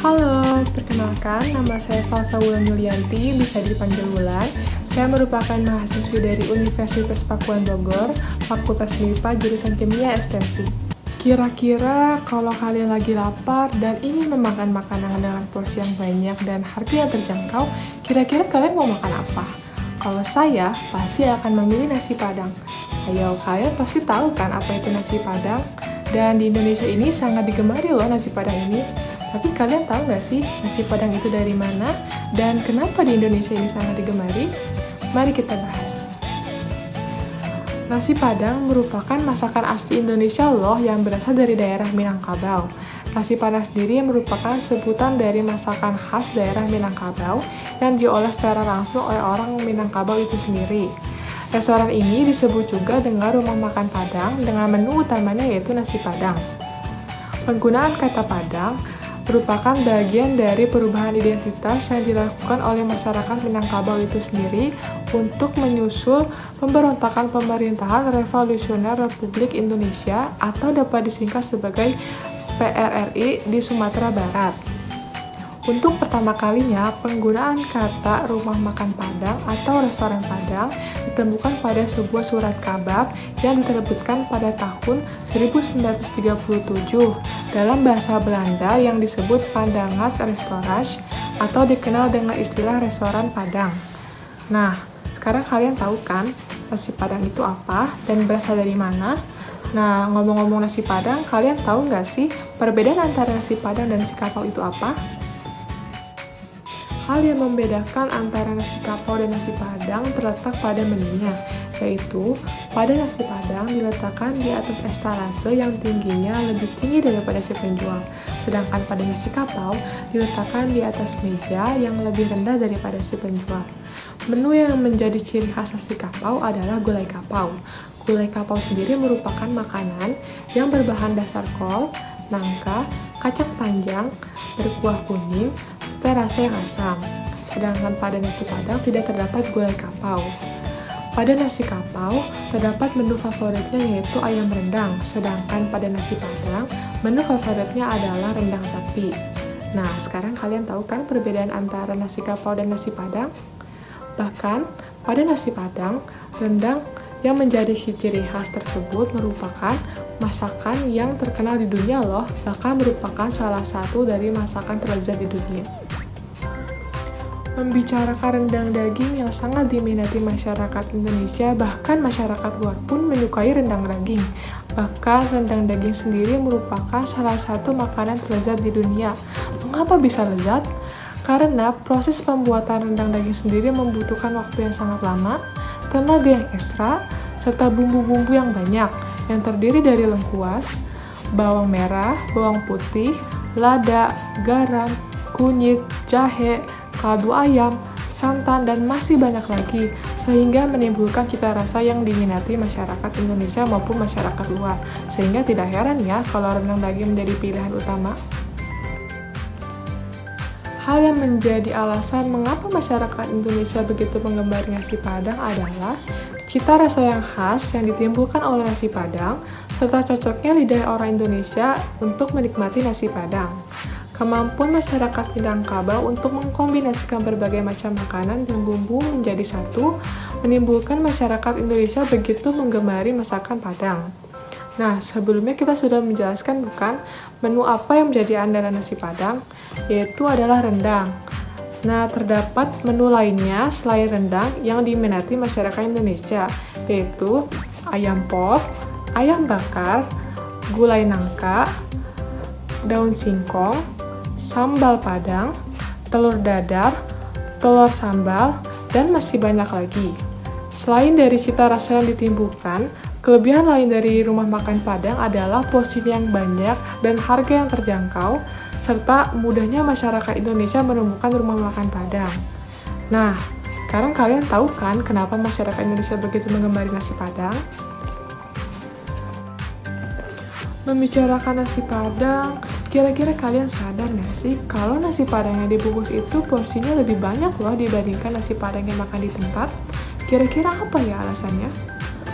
Halo, perkenalkan nama saya Salsa Wulan Yulianti, bisa dipanggil Wulan. Saya merupakan mahasiswi dari Universitas Pakuan Bogor, Fakultas MIPA, jurusan Kimia Ekstensi. Kira-kira kalau kalian lagi lapar dan ingin memakan makanan dengan porsi yang banyak dan harga yang terjangkau, kira-kira kalian mau makan apa? Kalau saya, pasti akan memilih nasi Padang. Ayo, kalian pasti tahu kan apa itu nasi Padang? Dan di Indonesia ini sangat digemari loh nasi Padang ini. Tapi kalian tahu nggak sih nasi Padang itu dari mana? Dan kenapa di Indonesia ini sangat digemari? Mari kita bahas. Nasi Padang merupakan masakan asli Indonesia loh yang berasal dari daerah Minangkabau. Nasi Padang sendiri merupakan sebutan dari masakan khas daerah Minangkabau yang diolah secara langsung oleh orang Minangkabau itu sendiri. Restoran ini disebut juga dengan rumah makan Padang dengan menu utamanya yaitu nasi Padang. Penggunaan kata Padang merupakan bagian dari perubahan identitas yang dilakukan oleh masyarakat Minangkabau itu sendiri untuk menyusul pemberontakan pemerintahan Revolusioner Republik Indonesia atau dapat disingkat sebagai PRRI di Sumatera Barat. Untuk pertama kalinya, penggunaan kata rumah makan Padang atau restoran Padang ditemukan pada sebuah surat kabar yang diterbitkan pada tahun 1937 dalam bahasa Belanda yang disebut Pandangas Restaurage atau dikenal dengan istilah restoran Padang. Nah, sekarang kalian tahu kan nasi Padang itu apa dan berasal dari mana? Nah, ngomong-ngomong nasi Padang, kalian tahu nggak sih perbedaan antara nasi Padang dan nasi kapau itu apa? Hal yang membedakan antara nasi kapau dan nasi Padang terletak pada menunya, yaitu pada nasi Padang diletakkan di atas etalase yang tingginya lebih tinggi daripada si penjual, sedangkan pada nasi kapau diletakkan di atas meja yang lebih rendah daripada si penjual. Menu yang menjadi ciri khas nasi kapau adalah gulai kapau. Gulai kapau sendiri merupakan makanan yang berbahan dasar kol, nangka, kacang panjang, berkuah kuning, serta rasa yang asam. Sedangkan pada nasi Padang tidak terdapat gulai kapau. Pada nasi kapau terdapat menu favoritnya yaitu ayam rendang, sedangkan pada nasi Padang menu favoritnya adalah rendang sapi. Nah, sekarang kalian tahu kan perbedaan antara nasi kapau dan nasi Padang? Bahkan pada nasi Padang, rendang yang menjadi ciri khas tersebut merupakan masakan yang terkenal di dunia loh, bahkan merupakan salah satu dari masakan terlezat di dunia. Membicarakan rendang daging yang sangat diminati masyarakat Indonesia, bahkan masyarakat luar pun menyukai rendang daging. Bahkan rendang daging sendiri merupakan salah satu makanan terlezat di dunia. Mengapa bisa lezat? Karena proses pembuatan rendang daging sendiri membutuhkan waktu yang sangat lama, tenaga yang ekstra, serta bumbu-bumbu yang banyak, yang terdiri dari lengkuas, bawang merah, bawang putih, lada, garam, kunyit, jahe, kaldu ayam, santan, dan masih banyak lagi, sehingga menimbulkan cita rasa yang diminati masyarakat Indonesia maupun masyarakat luar. Sehingga tidak heran ya kalau rendang daging menjadi pilihan utama. Hal yang menjadi alasan mengapa masyarakat Indonesia begitu menggemari nasi Padang adalah cita rasa yang khas yang ditimbulkan oleh nasi Padang, serta cocoknya lidah orang Indonesia untuk menikmati nasi Padang. Kemampuan masyarakat Minangkabau untuk mengkombinasikan berbagai macam makanan dan bumbu menjadi satu, menimbulkan masyarakat Indonesia begitu menggemari masakan Padang. Nah, sebelumnya kita sudah menjelaskan bukan menu apa yang menjadi andalan nasi Padang, yaitu adalah rendang. Nah, terdapat menu lainnya selain rendang yang diminati masyarakat Indonesia, yaitu ayam pop, ayam bakar, gulai nangka, daun singkong, sambal Padang, telur dadar, telur sambal, dan masih banyak lagi. Selain dari cita rasa yang ditimbulkan, kelebihan lain dari rumah makan Padang adalah porsi yang banyak dan harga yang terjangkau, serta mudahnya masyarakat Indonesia menemukan rumah makan Padang. Nah, sekarang kalian tahu kan kenapa masyarakat Indonesia begitu menggemari nasi Padang? Membicarakan nasi Padang, kira-kira kalian sadar nggak sih kalau nasi Padang yang dibungkus itu porsinya lebih banyak loh dibandingkan nasi Padang yang makan di tempat? Kira-kira apa ya alasannya?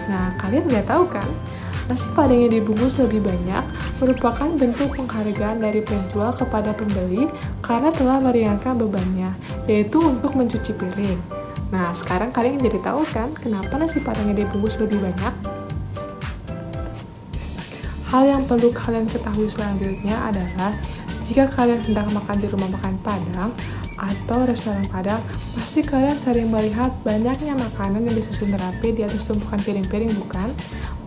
Nah, kalian nggak tahu kan? Nasi Padang yang dibungkus lebih banyak merupakan bentuk penghargaan dari penjual kepada pembeli karena telah meringankan bebannya, yaitu untuk mencuci piring. Nah, sekarang kalian jadi tahu kan kenapa nasi Padang yang dibungkus lebih banyak? Hal yang perlu kalian ketahui selanjutnya adalah jika kalian hendak makan di rumah makan Padang atau restoran Padang, pasti kalian sering melihat banyaknya makanan yang disusun rapi di atas tumpukan piring-piring, bukan?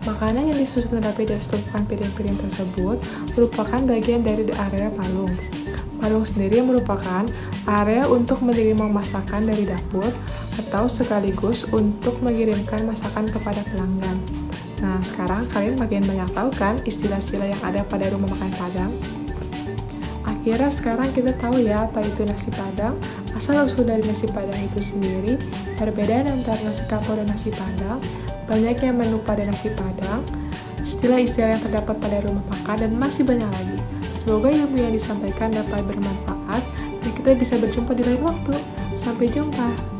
Makanan yang disusun rapi di atas tumpukan piring-piring tersebut merupakan bagian dari area palung. Palung sendiri merupakan area untuk menerima masakan dari dapur atau sekaligus untuk mengirimkan masakan kepada pelanggan. Nah, sekarang kalian makin banyak tahu kan istilah-istilah yang ada pada rumah makan Padang? Akhirnya sekarang kita tahu ya apa itu nasi Padang, asal-usul dari nasi Padang itu sendiri, perbedaan antara nasi kapau dan nasi Padang, banyaknya menu pada nasi Padang, istilah-istilah yang terdapat pada rumah makan, dan masih banyak lagi. Semoga ilmu yang disampaikan dapat bermanfaat dan kita bisa berjumpa di lain waktu. Sampai jumpa.